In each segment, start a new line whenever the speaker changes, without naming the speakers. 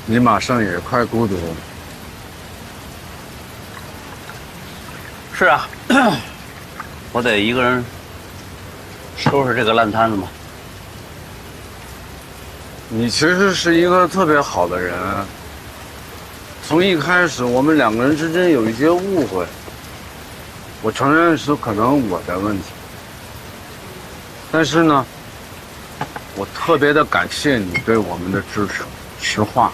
你马上也快孤独了。
是啊，我得一个人收拾这个烂摊子嘛。
你其实是一个特别好的人，从一开始我们两个人之间有一些误会，我承认是可能我的问题，但是呢，我特别的感谢你对我们的支持。实话，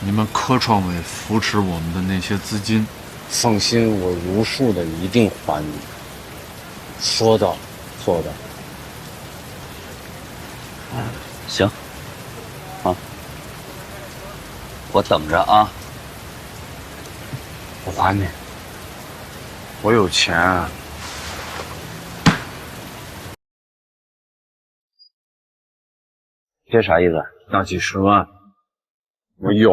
你们科创委扶持我们的那些资金，
放心，我如数的一定还你，说到做到。
行，啊，我等着啊。
我还你，我有钱。
这啥意思？
大几十万，我有，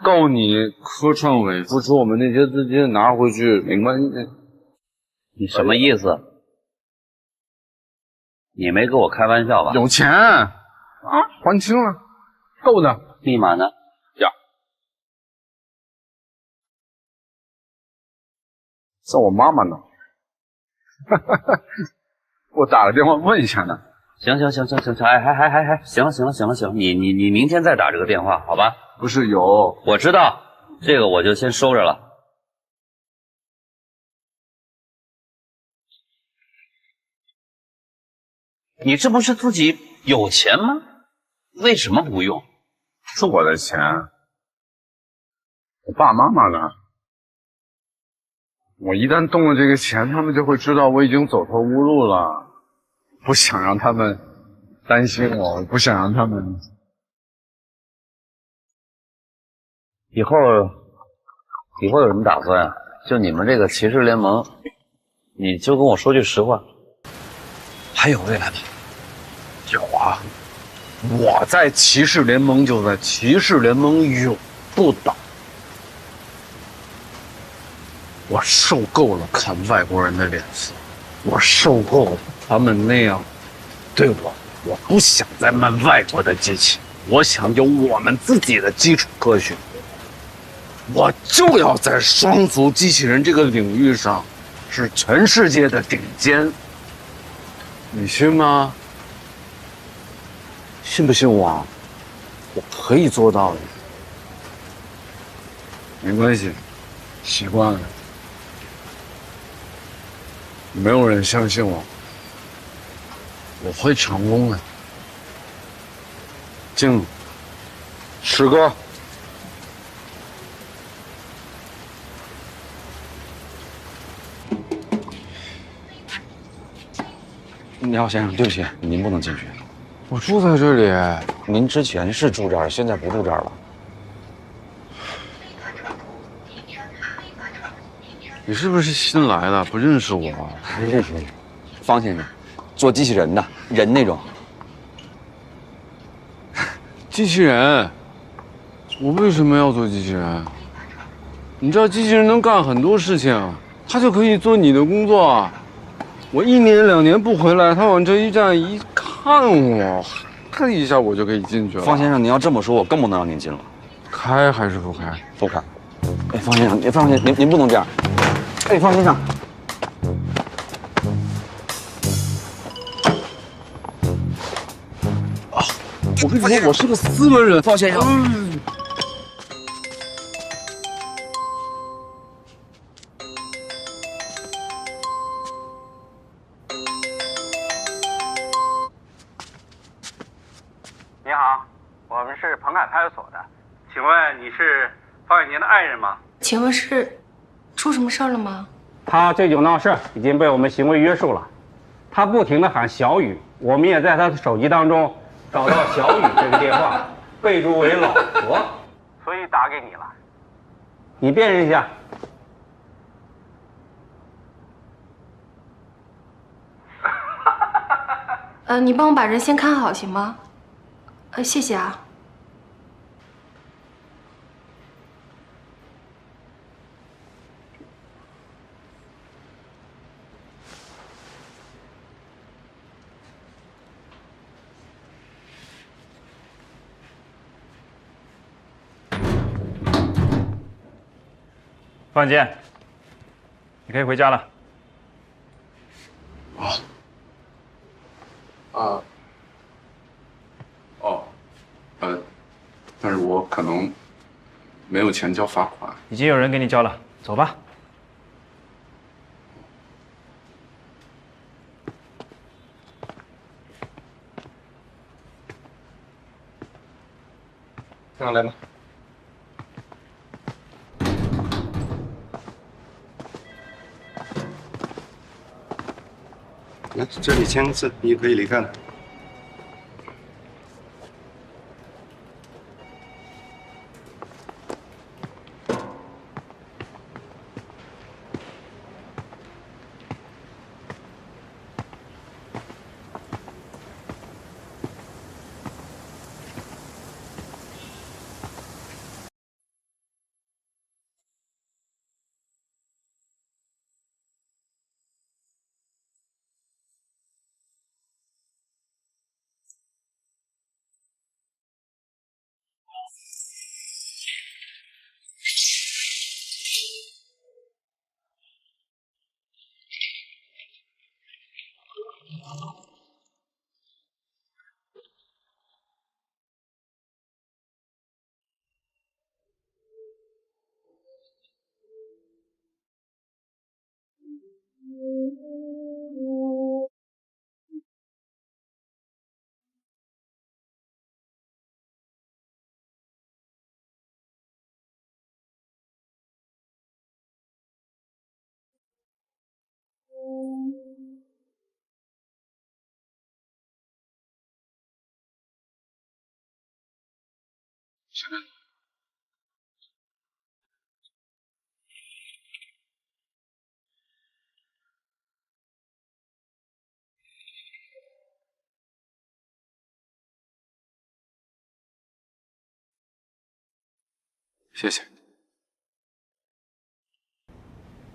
够你科创委付出我们那些资金拿回去，没关系。
你什么意思？你没跟我开玩笑吧？
有钱啊，还清了，够的。
密码呢？
呀，在我妈妈那。我打个电话问一下呢。
行，哎，还，行了，你明天再打这个电话，好吧？
不是有，
我知道，这个我就先收着了。你这不是自己有钱吗？为什么不用？
是我的钱，我爸妈妈呢？我一旦动了这个钱，他们就会知道我已经走投无路了。不想让他们担心我，不想让他们。
以后有什么打算啊？就你们这个骑士联盟，你就跟我说句实话，还有未来吗？
有啊，我在骑士联盟就在骑士联盟永不倒。我受够了看外国人的脸色，我受够了他们那样对我。我不想再卖外国的机器，我想有我们自己的基础科学。我就要在双足机器人这个领域上是全世界的顶尖。你信吗？信不信我？我可以做到的。没关系，习惯了。没有人相信我，我会成功的。静，师哥，
你好，先生，对不起，您不能进去。
我住在这里。
您之前是住这儿，现在不住这儿了。
你是不是新来的？不认识我？
认识，方先生，做机器人的，人那种。
机器人？我为什么要做机器人？你知道机器人能干很多事情，他就可以做你的工作。我1年2年不回来，他往这一站一看我，看一下我就可以进去了。
方先生，您要这么说，我更不能让您进了。
开还是不开？
不开。哎，方先生，您不能这样。哎，方先生。
我跟你说，我是个斯文人，
方先生。
你好，我们是彭凯派出所的，请问你是方远宁的爱人吗？
请问是出什么事儿了吗？
他醉酒闹事，已经被我们行为约束了。他不停地喊小雨，我们也在他的手机当中找到小雨这个电话，备注为老何，所以打给你了。你辨认一下。
你帮我把人先看好行吗？谢谢啊。
方坚，你可以回家了。
但是我可能没有钱交罚款。
已经有人给你交了，走吧。
上来吧。来，这里签个字，你可以离开了。谢谢。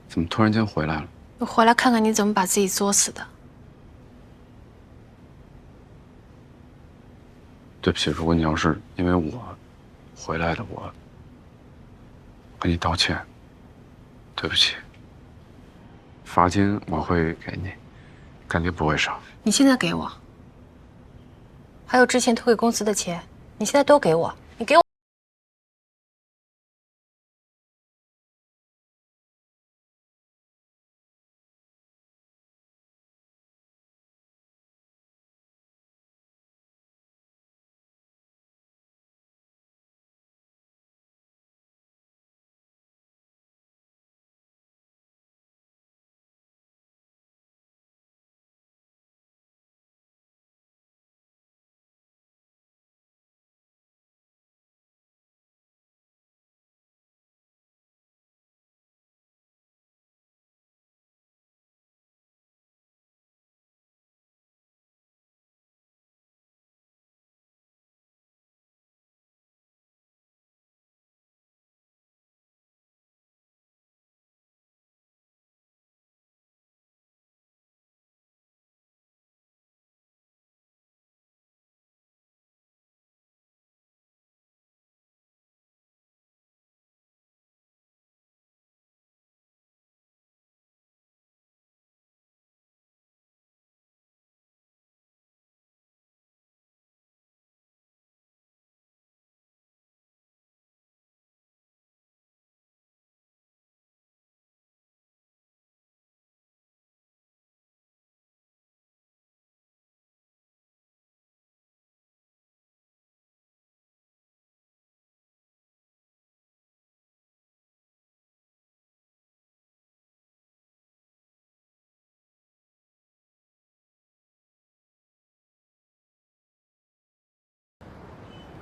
怎么突然间回来了？
我回来看看你怎么把自己作死的。
对不起，如果你要是因为我回来的，我跟你道歉。对不起。罚金我会给你，肯定不会少。
你现在给我，还有之前退给公司的钱，你现在都给我。你给我。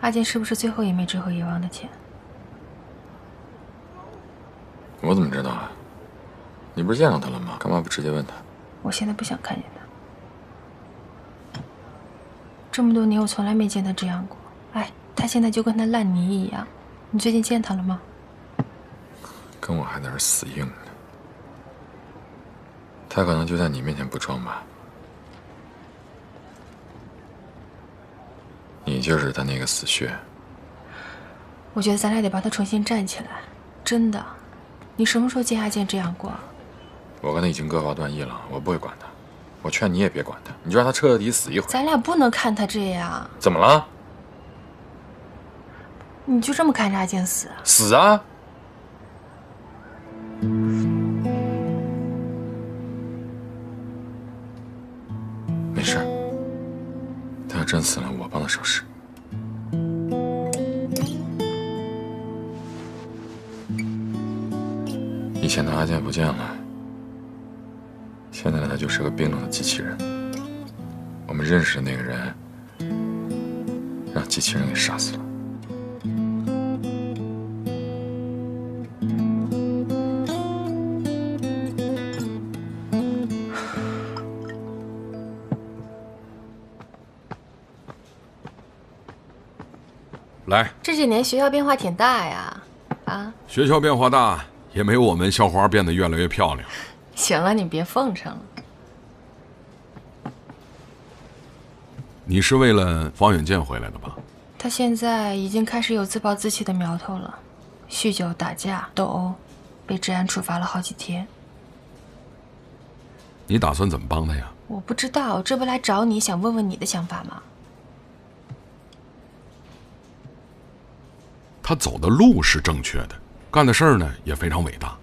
阿健是不是最后也没追回叶王的钱？
我怎么知道啊？你不是见到他了吗？干嘛不直接问他？
我现在不想看见他。这么多年，我从来没见他这样过。哎，他现在就跟他烂泥一样。你最近见他了吗？
跟我还在这死硬呢。他可能就在你面前不装吧。你就是他那个死穴。
我觉得咱俩得帮他重新站起来，真的。你什么时候见阿健这样过？
我跟他已经各怀断义了，我不会管他。我劝你也别管他，你就让他彻底死一回。
咱俩不能看他这样。
怎么了？
你就这么看着阿健死？
死啊！没事，他要真死了，我帮他收拾。以前的阿健不见了，现在的他就是个冰冷的机器人。我们认识的那个人，让机器人给杀死了。
来，
这几年学校变化挺大呀，啊？
学校变化大，也没有我们校花变得越来越漂亮。
行了，你别奉承了。
你是为了方远健回来的吧？
他现在已经开始有自暴自弃的苗头了，酗酒、打架、斗殴，被治安处罚了好几天。
你打算怎么帮他呀？
我不知道，这不来找你，想问问你的想法吗？
他走的路是正确的，干的事儿呢也非常伟大，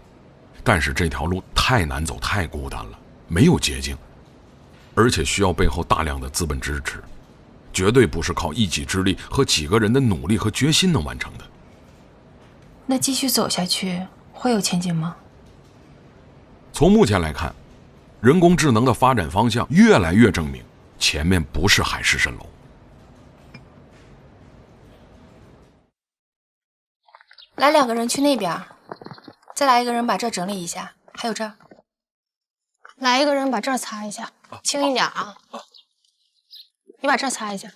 但是这条路太难走，太孤单了，没有捷径，而且需要背后大量的资本支持，绝对不是靠一己之力和几个人的努力和决心能完成的。
那继续走下去会有前景吗？
从目前来看，人工智能的发展方向越来越证明，前面不是海市蜃楼。
来2个人去那边，再来1个人把这儿整理一下，还有这儿。来1个人把这儿擦一下，轻一点啊。你把这儿擦一下。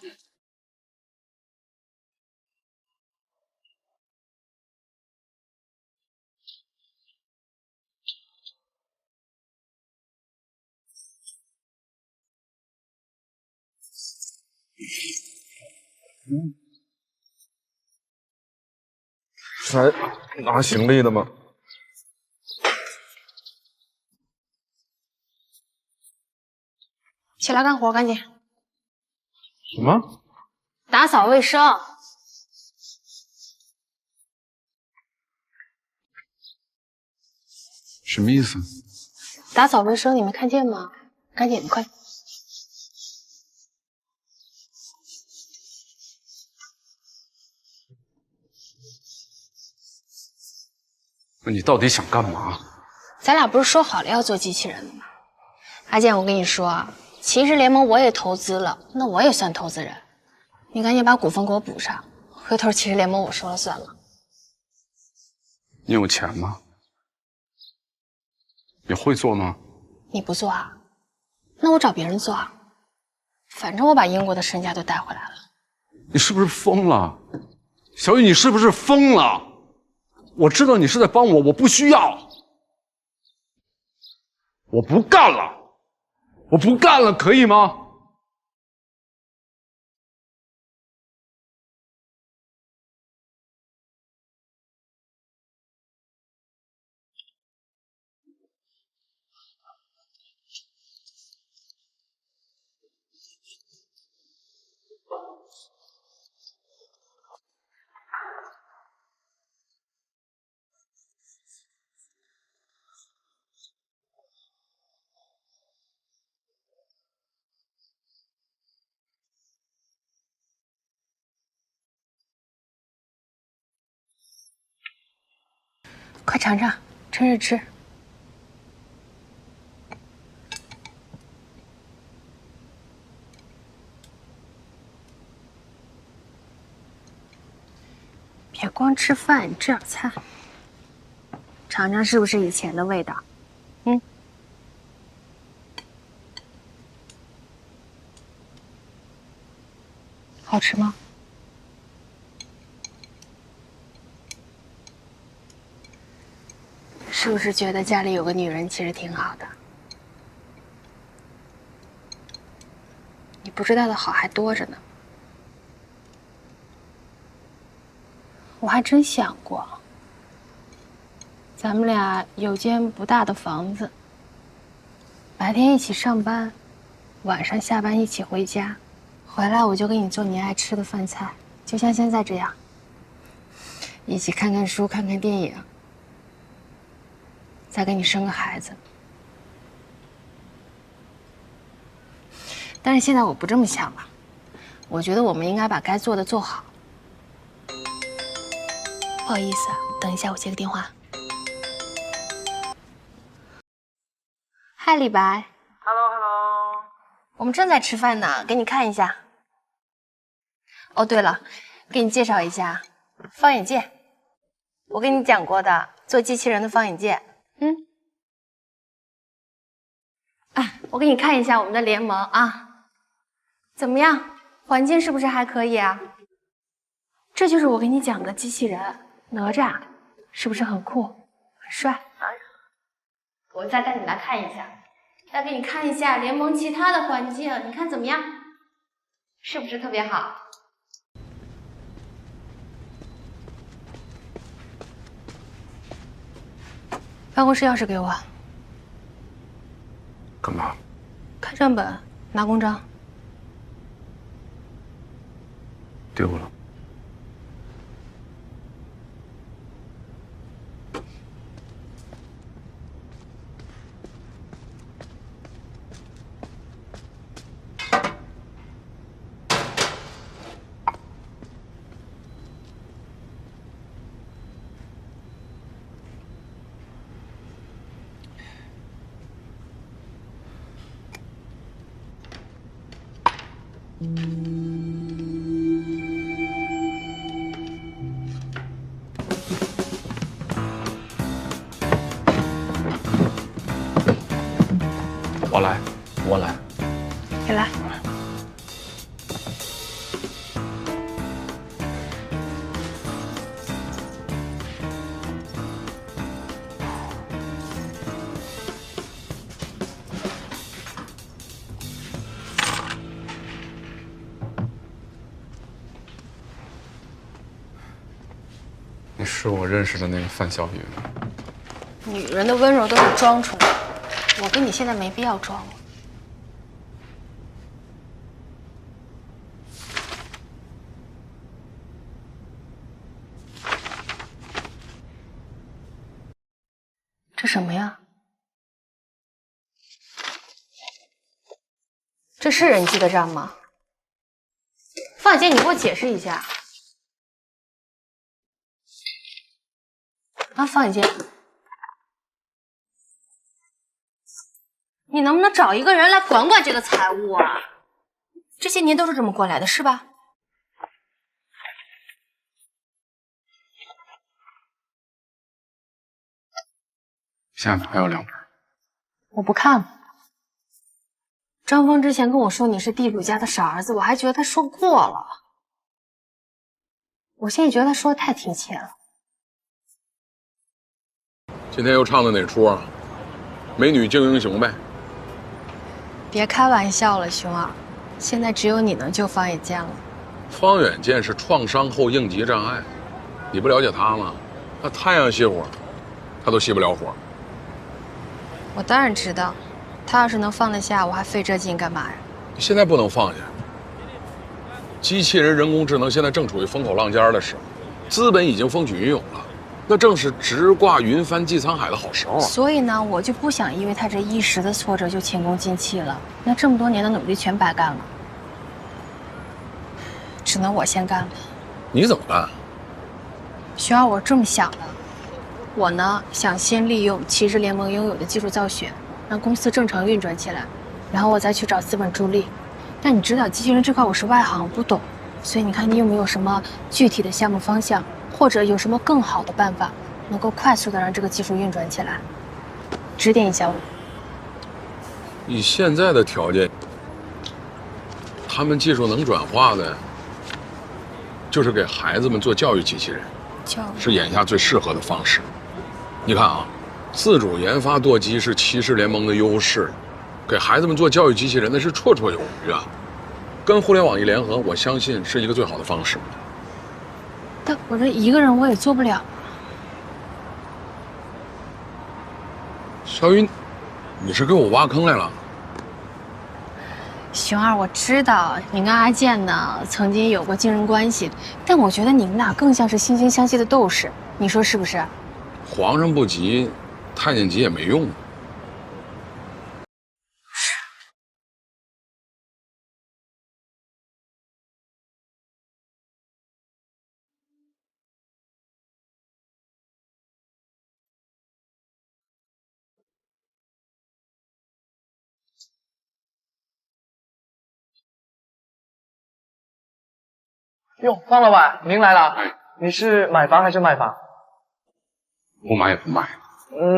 来拿行李的吗？
起来干活，赶紧！
什么？
打扫卫生。
什么意思？
打扫卫生，你没看见吗？赶紧的，快！
那你到底想干嘛？
咱俩不是说好了要做机器人的吗？阿健，我跟你说啊，骑士联盟我也投资了，那我也算投资人。你赶紧把股份给我补上，回头骑士联盟我说了算了。
你有钱吗？你会做吗？
你不做啊？那我找别人做啊。反正我把英国的身家都带回来了。
你是不是疯了？小雨，你是不是疯了？我知道你是在帮我，我不需要。我不干了，我不干了，可以吗？
快尝尝，趁热吃。别光吃饭，吃点菜。尝尝是不是以前的味道？嗯。好吃吗？是不是觉得家里有个女人其实挺好的？你不知道的好还多着呢。我还真想过，咱们俩有间不大的房子，白天一起上班，晚上下班一起回家，回来我就给你做你爱吃的饭菜，就像现在这样，一起看看书，看看电影，再给你生个孩子。但是现在我不这么想了，我觉得我们应该把该做的做好。不好意思啊，等一下我接个电话。嗨，李白。Hello。我们正在吃饭呢，给你看一下。哦，对了，给你介绍一下，方眼界，我跟你讲过的，做机器人的方眼界。我给你看一下我们的联盟啊。怎么样？环境是不是还可以啊？这就是我给你讲的机器人哪吒，是不是很酷、很帅？我再带你来看一下，再给你看一下联盟其他的环境，你看怎么样？是不是特别好？办公室钥匙给我。
干嘛？
看账本，拿公章。
丢了。
我来。
你来。
你是我认识的那个范小雨吗？
女人的温柔都是装出来的，我跟你现在没必要装了。这什么呀？这是人记的账吗？方姐，你给我解释一下。啊，方姐，你能不能找一个人来管管这个财务啊？这些年都是这么过来的，是吧？
下面还有2本。
我不看了。张峰之前跟我说你是地主家的傻儿子，我还觉得他说过了。我现在觉得他说的太贴切了。
今天又唱的哪出啊？美女救英雄呗。
别开玩笑了，熊二，现在只有你能救方野健了。
方远健是创伤后应急障碍，你不了解他吗？那太阳熄火，他都熄不了火。
我当然知道，他要是能放得下，我还费这劲干嘛呀？
你现在不能放下。机器人、人工智能现在正处于风口浪尖的时候，资本已经风起云涌了，那正是直挂云帆济沧海的好时候啊。所
以呢，我就不想因为他这一时的挫折就前功尽弃了，那这么多年的努力全白干了。只能我先干了。
你怎么办？
需要我这么想的。我呢，想先利用骑士联盟拥有的技术造血，让公司正常运转起来，然后我再去找资本助力。但你知道，机器人这块我是外行，我不懂，所以你看你有没有什么具体的项目方向，或者有什么更好的办法，能够快速的让这个技术运转起来？指点一下我。
以现在的条件，他们技术能转化的，就是给孩子们做教育机器人，是眼下最适合的方式。你看啊，自主研发舵机是骑士联盟的优势，给孩子们做教育机器人那是绰绰有余啊。跟互联网一联合，我相信是一个最好的方式。
但我这一个人我也做不了。
小雨，你是给我挖坑来了？
熊二，我知道你跟阿健呢曾经有过竞争关系，但我觉得你们俩更像是惺惺相惜的斗士，你说是不是？
皇上不急，太监急也没用。
哟，方老板，您来了。你是买房还是卖房？
不买也不卖。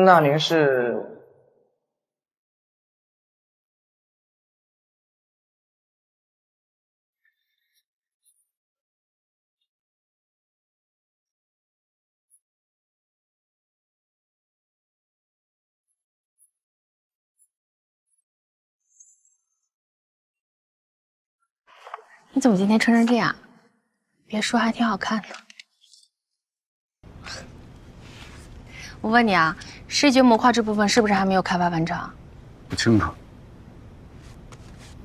那您是？
你怎么今天穿成这样？别说，还挺好看的。我问你啊，视觉模块这部分是不是还没有开发完成？
不清楚。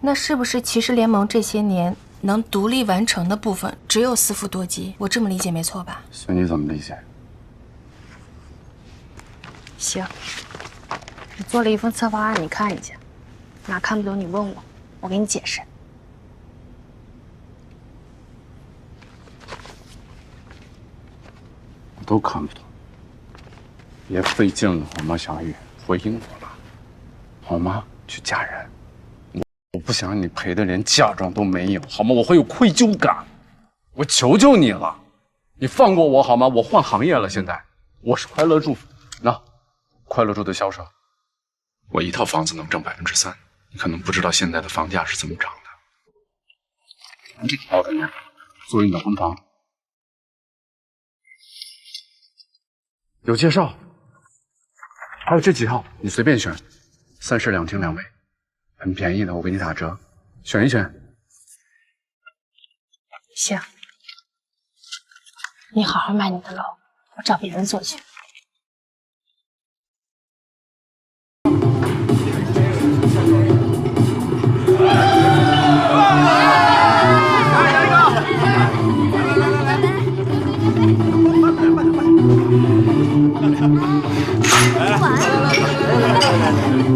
那是不是骑士联盟这些年能独立完成的部分只有4副多机？我这么理解没错吧？
随你怎么理解。
行，我做了一份策划案，你看一下。哪看不懂你问我，我给你解释。
我都看不懂。别费劲了好吗，小雨？回应我吧，好吗？去嫁人。我不想让你赔的连嫁妆都没有，好吗？我会有愧疚感。我求求你了，你放过我好吗？我换行业了，现在我是快乐住，那快乐住的销售，我一套房子能挣3%，你可能不知道现在的房价是怎么涨的。好的，作为你的婚房，有介绍，还有这几套你随便选，3室2厅2卫，很便宜的，我给你打折，选一选。
行，你好好卖你的楼，我找别人做去。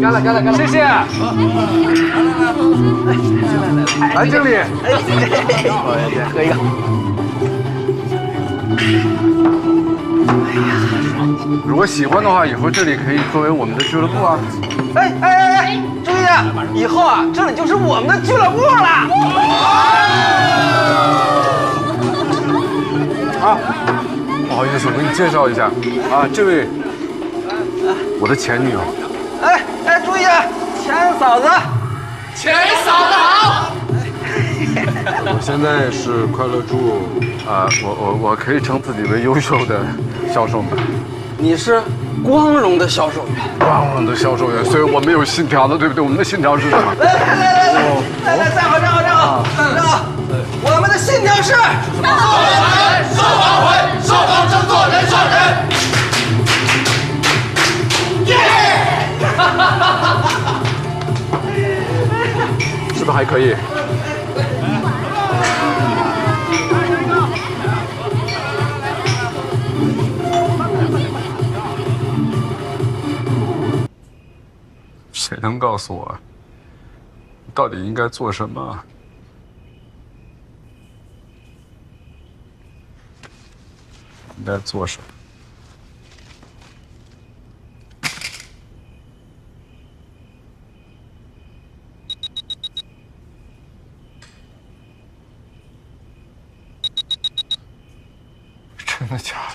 干了，谢谢。来，经理，喝一个。
如果喜欢的话，以后这里可以作为我们的俱乐部啊。
哎，注意啊，以后啊，这里就是我们的俱乐部了。
啊，不好意思，我给你介绍一下啊，这位我的前女友。
哎，注意啊，钱嫂子，钱嫂子好。
我现在是快乐住啊，我可以称自己为优秀的销售员。
你是光荣的销售员，
光荣的销售员，所以我们有信条的，对不对？我们的信条是什么？
来，站好，我们的信条是：受好人，受好回，受好称作人上人。
是不是还可以？谁能告诉我，到底应该做什么？应该做什么？真的假的？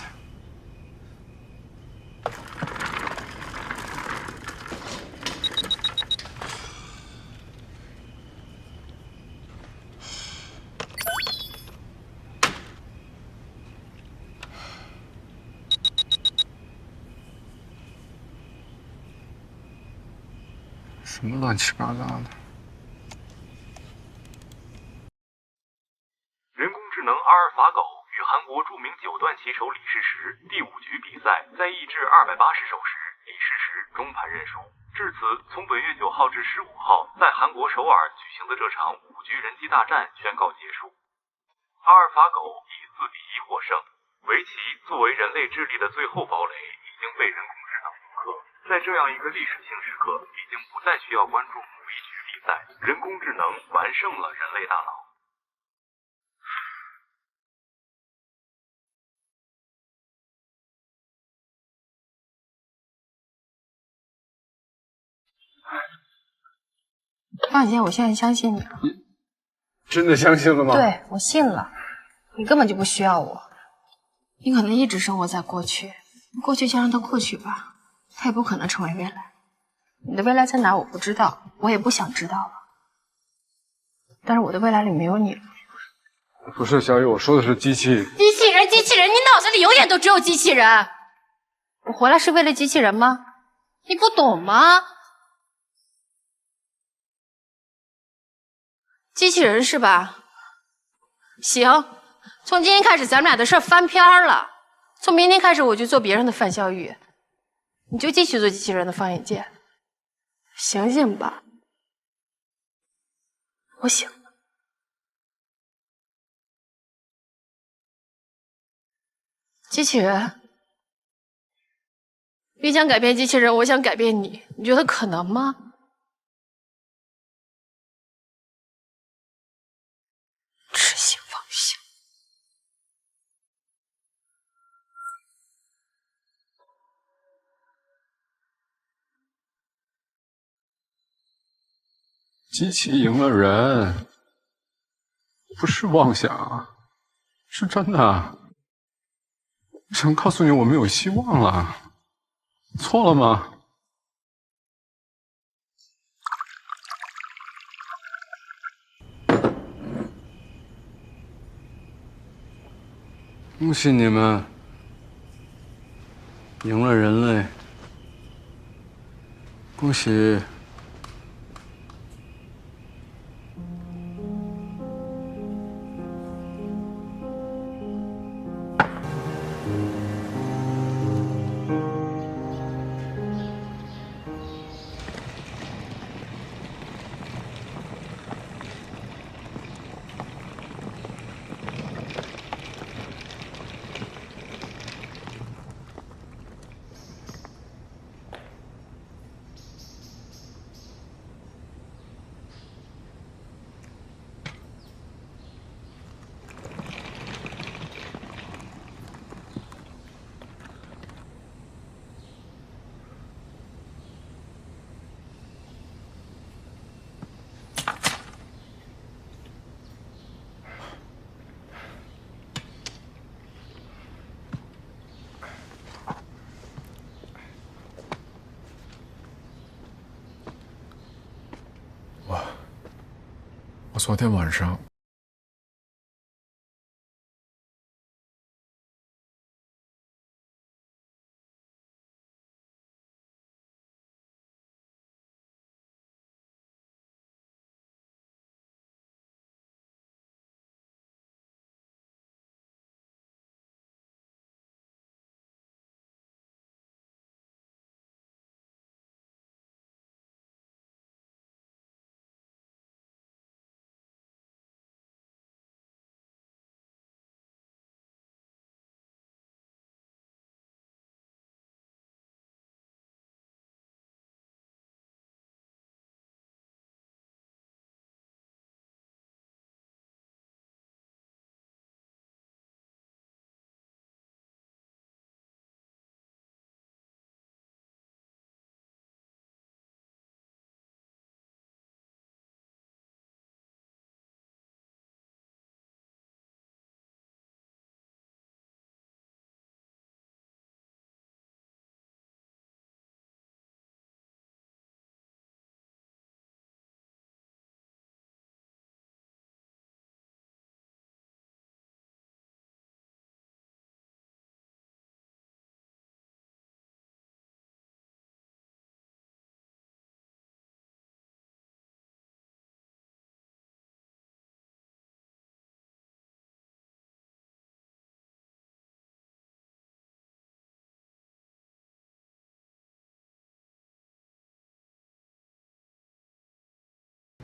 什么乱七八糟的？
人工智能阿尔法狗与韩国著名9段棋手李世石第5局比赛，在1至280手时，已实施中盘认输。至此，从本月9号至15号，在韩国首尔举行的这场5局人机大战宣告结束。阿尔法狗以4比1获胜。围棋作为人类智力的最后堡垒，已经被人工智能复刻。在这样一个历史性时刻，已经不再需要关注某一局比赛，人工智能完胜了人类大脑。
方小贱，我现在相信你了。
真的相信了吗？
对，我信了。你根本就不需要我，你可能一直生活在过去，过去就让它过去吧，它也不可能成为未来。你的未来在哪我不知道，我也不想知道了。但是我的未来里没有你了。
不是小雨，我说的是机器。
机器人，机器人，你脑子里永远都只有机器人。我回来是为了机器人吗？你不懂吗？机器人是吧？行，从今天开始咱们俩的事儿翻篇了。从明天开始我就做别人的范小雨，你就继续做机器人的方野健。醒醒吧，我醒了。机器人，你想改变机器人，我想改变你，你觉得可能吗？痴心妄想。
机器赢了人，不是妄想，是真的。我想告诉你，我们有希望了。错了吗？恭喜你们赢了人类，恭喜。我昨天晚上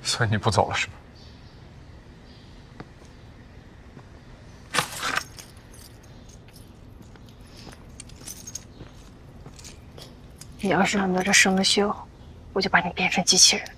所以你不走了是吗？
你要是能在这生个锈，我就把你变成机器人。